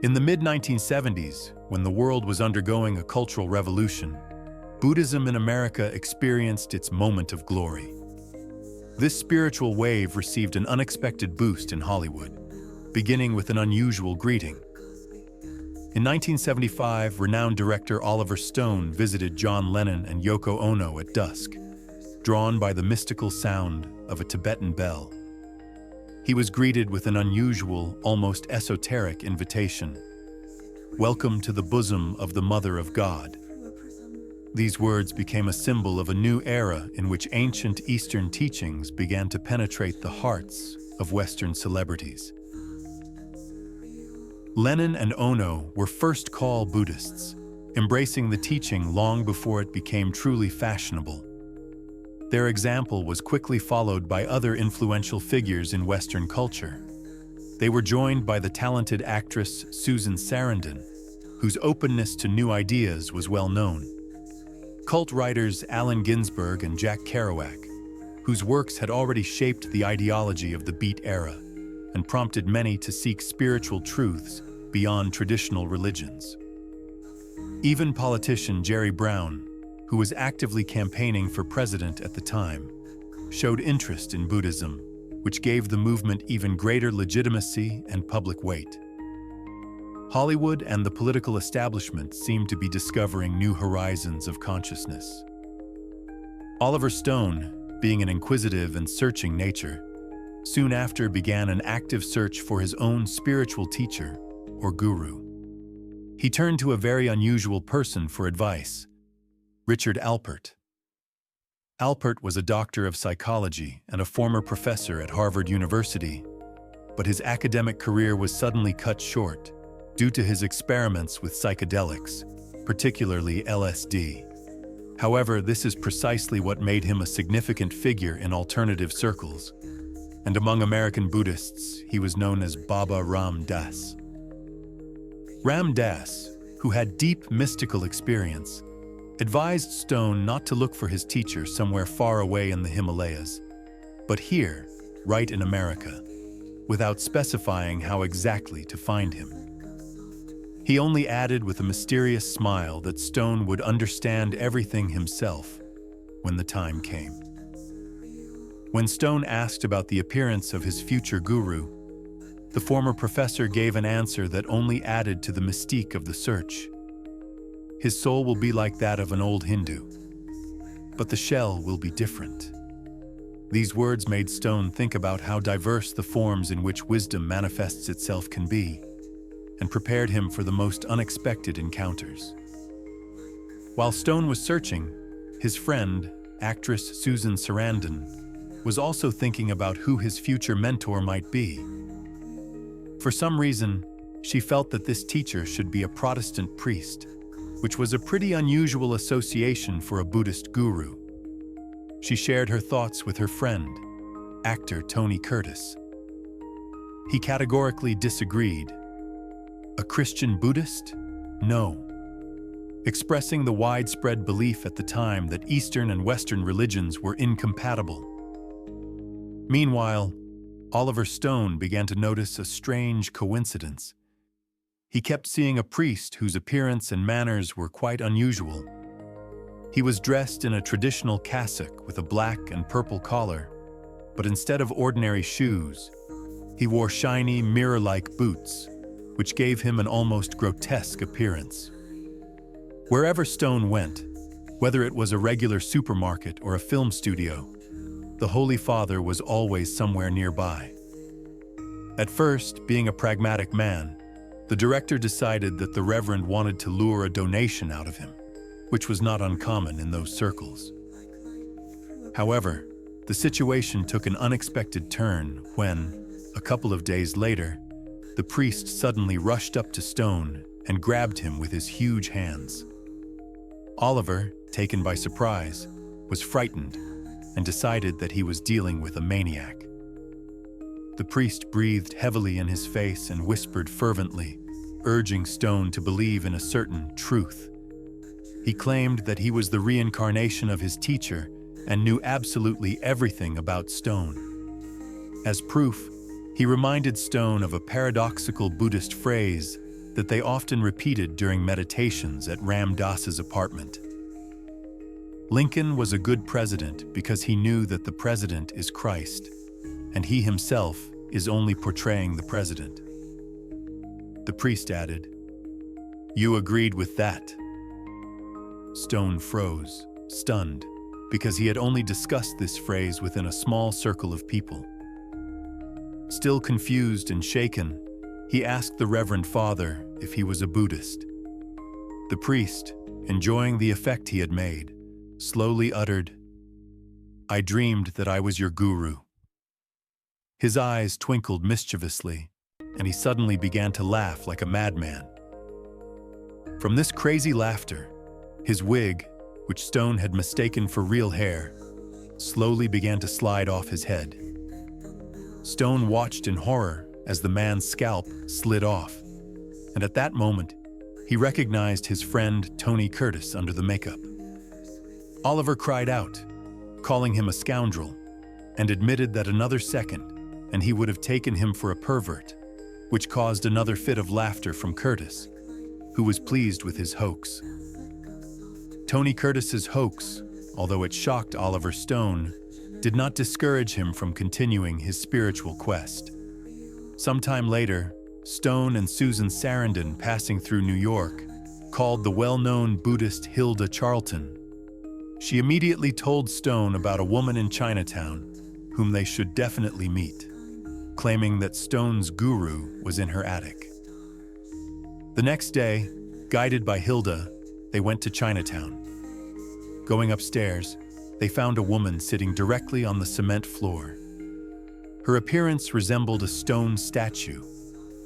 In the mid-1970s, when the world was undergoing a cultural revolution, Buddhism in America experienced its moment of glory. This spiritual wave received an unexpected boost in Hollywood, beginning with an unusual greeting. In 1975, renowned director Oliver Stone visited John Lennon and Yoko Ono at dusk, drawn by the mystical sound of a Tibetan bell. He was greeted with an unusual, almost esoteric invitation. "Welcome to the bosom of the Mother of God." These words became a symbol of a new era in which ancient Eastern teachings began to penetrate the hearts of Western celebrities. Lennon and Ono were first call Buddhists, embracing the teaching long before it became truly fashionable. Their example was quickly followed by other influential figures in Western culture. They were joined by the talented actress Susan Sarandon, whose openness to new ideas was well known. Cult writers Allen Ginsberg and Jack Kerouac, whose works had already shaped the ideology of the Beat era and prompted many to seek spiritual truths beyond traditional religions. Even politician Jerry Brown, who was actively campaigning for president at the time, showed interest in Buddhism, which gave the movement even greater legitimacy and public weight. Hollywood and the political establishment seemed to be discovering new horizons of consciousness. Oliver Stone, being an inquisitive and searching nature, soon after began an active search for his own spiritual teacher, or guru. He turned to a very unusual person for advice: Richard Alpert. Alpert was a doctor of psychology and a former professor at Harvard University, but his academic career was suddenly cut short due to his experiments with psychedelics, particularly LSD. However, this is precisely what made him a significant figure in alternative circles, and among American Buddhists, he was known as Baba Ram Dass. Ram Dass, who had deep mystical experience, advised Stone not to look for his teacher somewhere far away in the Himalayas, but here, right in America, without specifying how exactly to find him. He only added with a mysterious smile that Stone would understand everything himself when the time came. When Stone asked about the appearance of his future guru, the former professor gave an answer that only added to the mystique of the search. His soul will be like that of an old Hindu, but the shell will be different. These words made Stone think about how diverse the forms in which wisdom manifests itself can be, and prepared him for the most unexpected encounters. While Stone was searching, his friend, actress Susan Sarandon, was also thinking about who his future mentor might be. For some reason, she felt that this teacher should be a Protestant priest, which was a pretty unusual association for a Buddhist guru. She shared her thoughts with her friend, actor Tony Curtis. He categorically disagreed. "A Christian Buddhist? No," expressing the widespread belief at the time that Eastern and Western religions were incompatible. Meanwhile, Oliver Stone began to notice a strange coincidence. He kept seeing a priest whose appearance and manners were quite unusual. He was dressed in a traditional cassock with a black and purple collar, but instead of ordinary shoes, he wore shiny, mirror-like boots, which gave him an almost grotesque appearance. Wherever Stone went, whether it was a regular supermarket or a film studio, the Holy Father was always somewhere nearby. At first, being a pragmatic man, the director decided that the Reverend wanted to lure a donation out of him, which was not uncommon in those circles. However, the situation took an unexpected turn when, a couple of days later, the priest suddenly rushed up to Stone and grabbed him with his huge hands. Oliver, taken by surprise, was frightened and decided that he was dealing with a maniac. The priest breathed heavily in his face and whispered fervently, urging Stone to believe in a certain truth. He claimed that he was the reincarnation of his teacher and knew absolutely everything about Stone. As proof, he reminded Stone of a paradoxical Buddhist phrase that they often repeated during meditations at Ram Dass's apartment. Lincoln was a good president because he knew that the president is Christ, and he himself is only portraying the president. The priest added, "You agreed with that?" Stone froze, stunned, because he had only discussed this phrase within a small circle of people. Still confused and shaken, he asked the Reverend Father if he was a Buddhist. The priest, enjoying the effect he had made, slowly uttered, "I dreamed that I was your guru." His eyes twinkled mischievously, and he suddenly began to laugh like a madman. From this crazy laughter, his wig, which Stone had mistaken for real hair, slowly began to slide off his head. Stone watched in horror as the man's scalp slid off, and at that moment, he recognized his friend Tony Curtis under the makeup. Oliver cried out, calling him a scoundrel, and admitted that another second, and he would have taken him for a pervert, which caused another fit of laughter from Curtis, who was pleased with his hoax. Tony Curtis's hoax, although it shocked Oliver Stone, did not discourage him from continuing his spiritual quest. Sometime later, Stone and Susan Sarandon, passing through New York, called the well-known Buddhist Hilda Charlton. She immediately told Stone about a woman in Chinatown whom they should definitely meet, claiming that Stone's guru was in her attic. The next day, guided by Hilda, they went to Chinatown. Going upstairs, they found a woman sitting directly on the cement floor. Her appearance resembled a stone statue.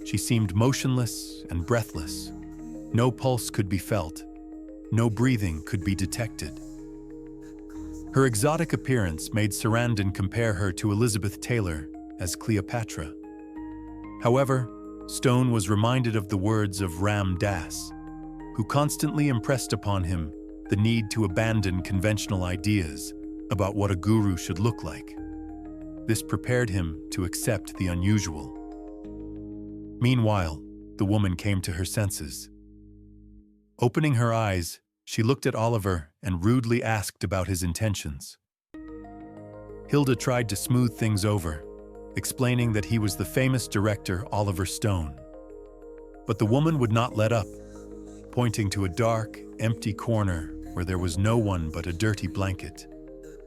She seemed motionless and breathless. No pulse could be felt. No breathing could be detected. Her exotic appearance made Sarandon compare her to Elizabeth Taylor as Cleopatra. However, Stone was reminded of the words of Ram Dass, who constantly impressed upon him the need to abandon conventional ideas about what a guru should look like. This prepared him to accept the unusual. Meanwhile, the woman came to her senses. Opening her eyes, she looked at Oliver and rudely asked about his intentions. Hilda tried to smooth things over, explaining that he was the famous director Oliver Stone. But the woman would not let up, pointing to a dark, empty corner where there was no one but a dirty blanket,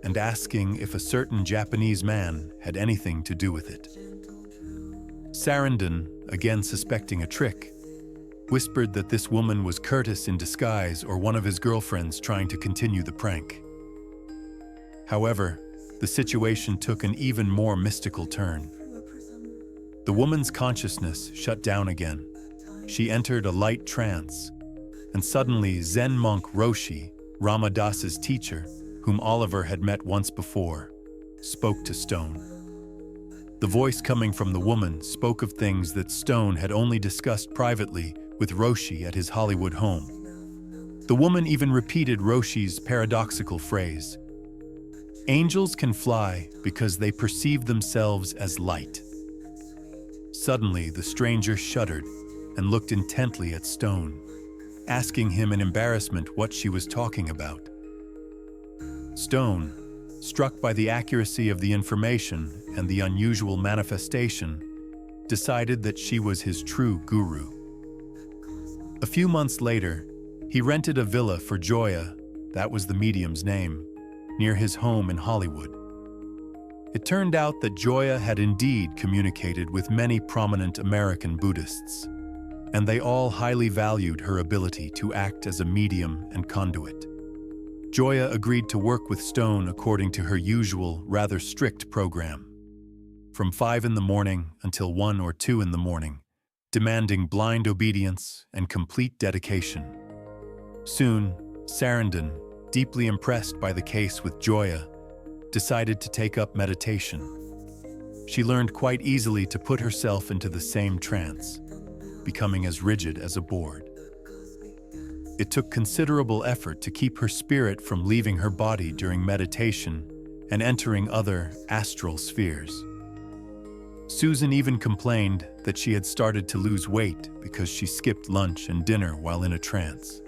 and asking if a certain Japanese man had anything to do with it. Sarandon, again suspecting a trick, whispered that this woman was Curtis in disguise or one of his girlfriends trying to continue the prank. However, the situation took an even more mystical turn. The woman's consciousness shut down again. She entered a light trance, and suddenly Zen monk Roshi, Ramadas's teacher, whom Oliver had met once before, spoke to Stone. The voice coming from the woman spoke of things that Stone had only discussed privately with Roshi at his Hollywood home. The woman even repeated Roshi's paradoxical phrase, "Angels can fly because they perceive themselves as light." Suddenly, the stranger shuddered and looked intently at Stone, asking him in embarrassment what she was talking about. Stone, struck by the accuracy of the information and the unusual manifestation, decided that she was his true guru. A few months later, he rented a villa for Joya, that was the medium's name, near his home in Hollywood. It turned out that Joya had indeed communicated with many prominent American Buddhists, and they all highly valued her ability to act as a medium and conduit. Joya agreed to work with Stone according to her usual, rather strict program, from 5 in the morning until 1 or 2 in the morning, demanding blind obedience and complete dedication. Soon, Sarandon, deeply impressed by the case with Joya, decided to take up meditation. She learned quite easily to put herself into the same trance, becoming as rigid as a board. It took considerable effort to keep her spirit from leaving her body during meditation and entering other astral spheres. Susan even complained that she had started to lose weight because she skipped lunch and dinner while in a trance.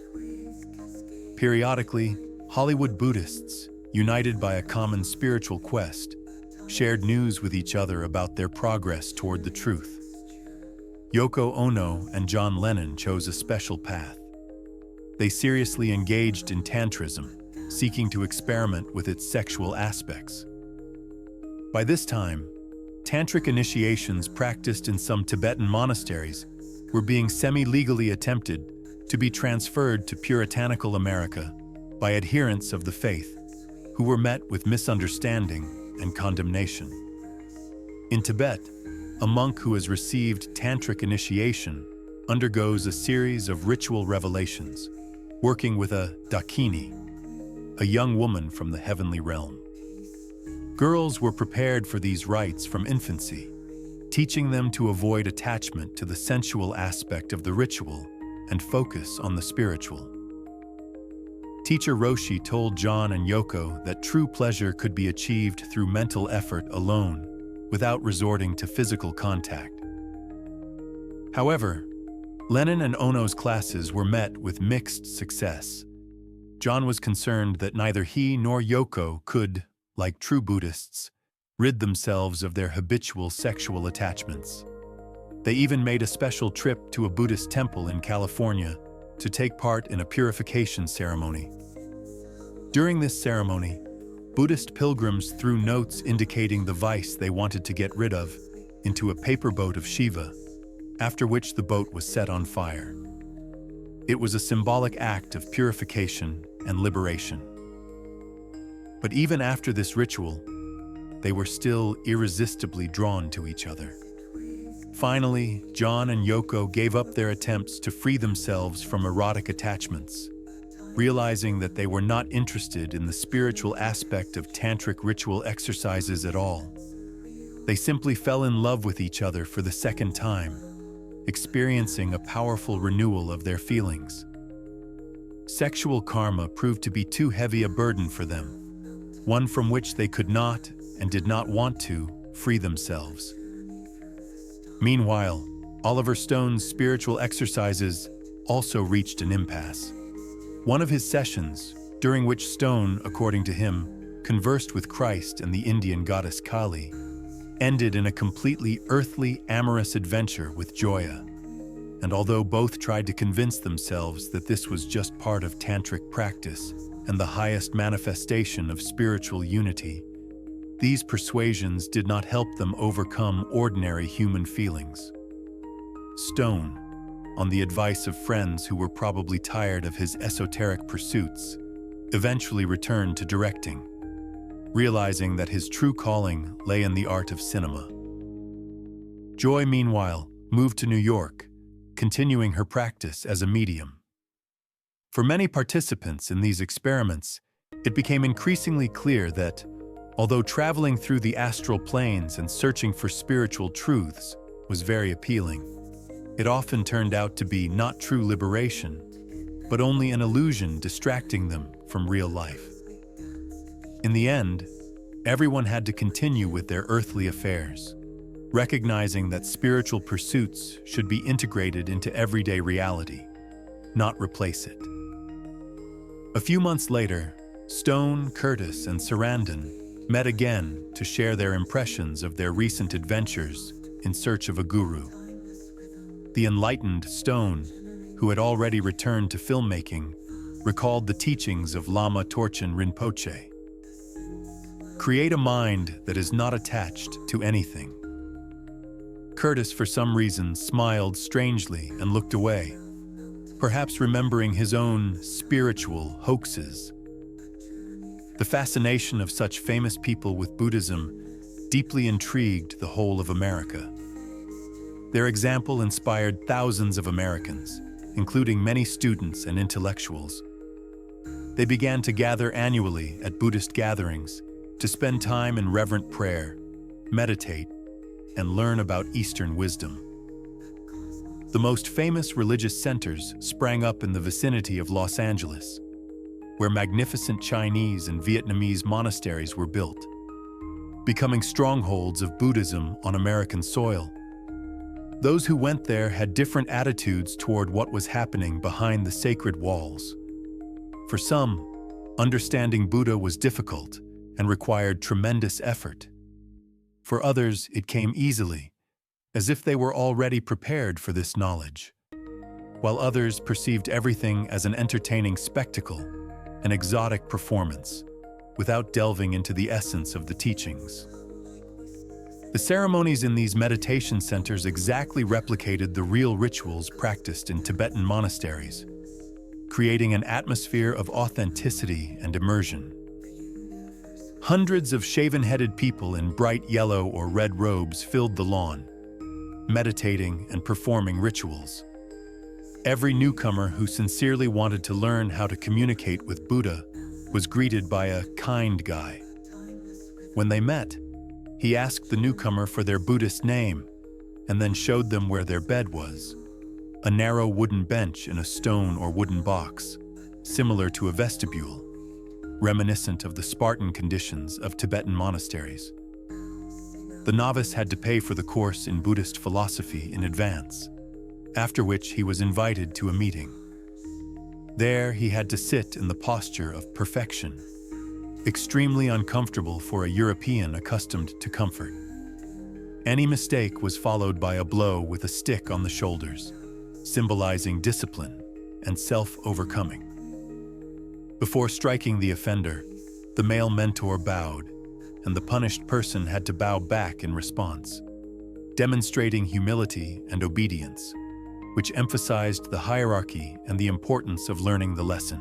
Periodically, Hollywood Buddhists, united by a common spiritual quest, shared news with each other about their progress toward the truth. Yoko Ono and John Lennon chose a special path. They seriously engaged in tantrism, seeking to experiment with its sexual aspects. By this time, tantric initiations practiced in some Tibetan monasteries were being semi-legally attempted to be transferred to puritanical America by adherents of the faith, who were met with misunderstanding and condemnation. In Tibet, a monk who has received tantric initiation undergoes a series of ritual revelations, working with a dakini, a young woman from the heavenly realm. Girls were prepared for these rites from infancy, teaching them to avoid attachment to the sensual aspect of the ritual and focus on the spiritual. Teacher Roshi told John and Yoko that true pleasure could be achieved through mental effort alone, without resorting to physical contact. However, Lennon and Ono's classes were met with mixed success. John was concerned that neither he nor Yoko could, like true Buddhists, rid themselves of their habitual sexual attachments. They even made a special trip to a Buddhist temple in California to take part in a purification ceremony. During this ceremony, Buddhist pilgrims threw notes indicating the vice they wanted to get rid of into a paper boat of Shiva, after which the boat was set on fire. It was a symbolic act of purification and liberation. But even after this ritual, they were still irresistibly drawn to each other. Finally, John and Yoko gave up their attempts to free themselves from erotic attachments, realizing that they were not interested in the spiritual aspect of tantric ritual exercises at all. They simply fell in love with each other for the second time, experiencing a powerful renewal of their feelings. Sexual karma proved to be too heavy a burden for them, one from which they could not and did not want to free themselves. Meanwhile, Oliver Stone's spiritual exercises also reached an impasse. One of his sessions, during which Stone, according to him, conversed with Christ and the Indian goddess Kali, ended in a completely earthly, amorous adventure with Joya. And although both tried to convince themselves that this was just part of tantric practice and the highest manifestation of spiritual unity, these persuasions did not help them overcome ordinary human feelings. Stone, on the advice of friends who were probably tired of his esoteric pursuits, eventually returned to directing, realizing that his true calling lay in the art of cinema. Joy, meanwhile, moved to New York, continuing her practice as a medium. For many participants in these experiments, it became increasingly clear that, although traveling through the astral planes and searching for spiritual truths was very appealing, it often turned out to be not true liberation, but only an illusion distracting them from real life. In the end, everyone had to continue with their earthly affairs, recognizing that spiritual pursuits should be integrated into everyday reality, not replace it. A few months later, Stone, Curtis, and Sarandon met again to share their impressions of their recent adventures in search of a guru. The enlightened Stone, who had already returned to filmmaking, recalled the teachings of Lama Torchen Rinpoche. Create a mind that is not attached to anything. Curtis, for some reason, smiled strangely and looked away, perhaps remembering his own spiritual hoaxes. The fascination of such famous people with Buddhism deeply intrigued the whole of America. Their example inspired thousands of Americans, including many students and intellectuals. They began to gather annually at Buddhist gatherings to spend time in reverent prayer, meditate, and learn about Eastern wisdom. The most famous religious centers sprang up in the vicinity of Los Angeles, where magnificent Chinese and Vietnamese monasteries were built. becoming strongholds of Buddhism on American soil. Those who went there had different attitudes toward what was happening behind the sacred walls. For some, understanding Buddha was difficult and required tremendous effort. For others, it came easily, as if they were already prepared for this knowledge, while others perceived everything as an entertaining spectacle, an exotic performance, without delving into the essence of the teachings. The ceremonies in these meditation centers exactly replicated the real rituals practiced in Tibetan monasteries, creating an atmosphere of authenticity and immersion. Hundreds of shaven-headed people in bright yellow or red robes filled the lawn, meditating and performing rituals. Every newcomer who sincerely wanted to learn how to communicate with Buddha was greeted by a kind guy. When they met, he asked the newcomer for their Buddhist name and then showed them where their bed was, a narrow wooden bench in a stone or wooden box, similar to a vestibule, reminiscent of the Spartan conditions of Tibetan monasteries. The novice had to pay for the course in Buddhist philosophy in advance, after which he was invited to a meeting. There he had to sit in the posture of perfection, extremely uncomfortable for a European accustomed to comfort. Any mistake was followed by a blow with a stick on the shoulders, symbolizing discipline and self-overcoming. Before striking the offender, the male mentor bowed, and the punished person had to bow back in response, demonstrating humility and obedience, which emphasized the hierarchy and the importance of learning the lesson.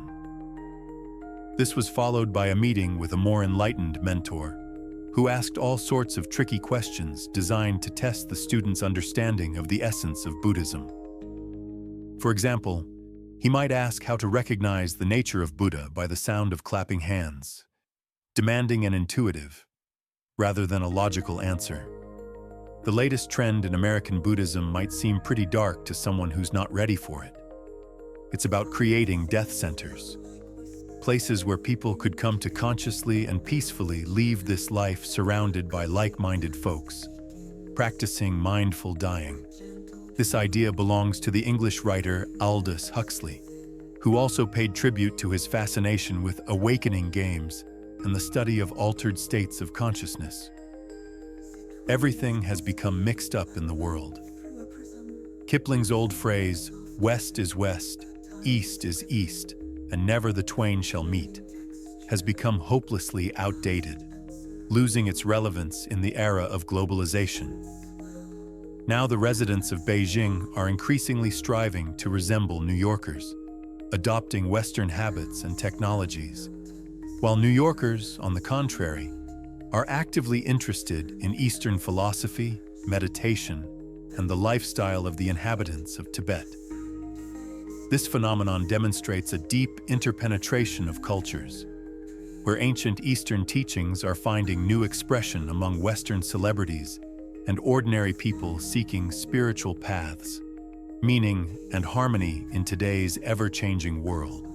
This was followed by a meeting with a more enlightened mentor, who asked all sorts of tricky questions designed to test the student's understanding of the essence of Buddhism. For example, he might ask how to recognize the nature of Buddha by the sound of clapping hands, demanding an intuitive, rather than a logical answer. The latest trend in American Buddhism might seem pretty dark to someone who's not ready for it. It's about creating death centers, places where people could come to consciously and peacefully leave this life surrounded by like-minded folks, practicing mindful dying. This idea belongs to the English writer Aldous Huxley, who also paid tribute to his fascination with awakening games and the study of altered states of consciousness. Everything has become mixed up in the world. Kipling's old phrase, "West is west, east is east, and never the twain shall meet," has become hopelessly outdated, losing its relevance in the era of globalization. Now the residents of Beijing are increasingly striving to resemble New Yorkers, adopting Western habits and technologies, while New Yorkers, on the contrary, are actively interested in Eastern philosophy, meditation, and the lifestyle of the inhabitants of Tibet. This phenomenon demonstrates a deep interpenetration of cultures, where ancient Eastern teachings are finding new expression among Western celebrities and ordinary people seeking spiritual paths, meaning, and harmony in today's ever-changing world.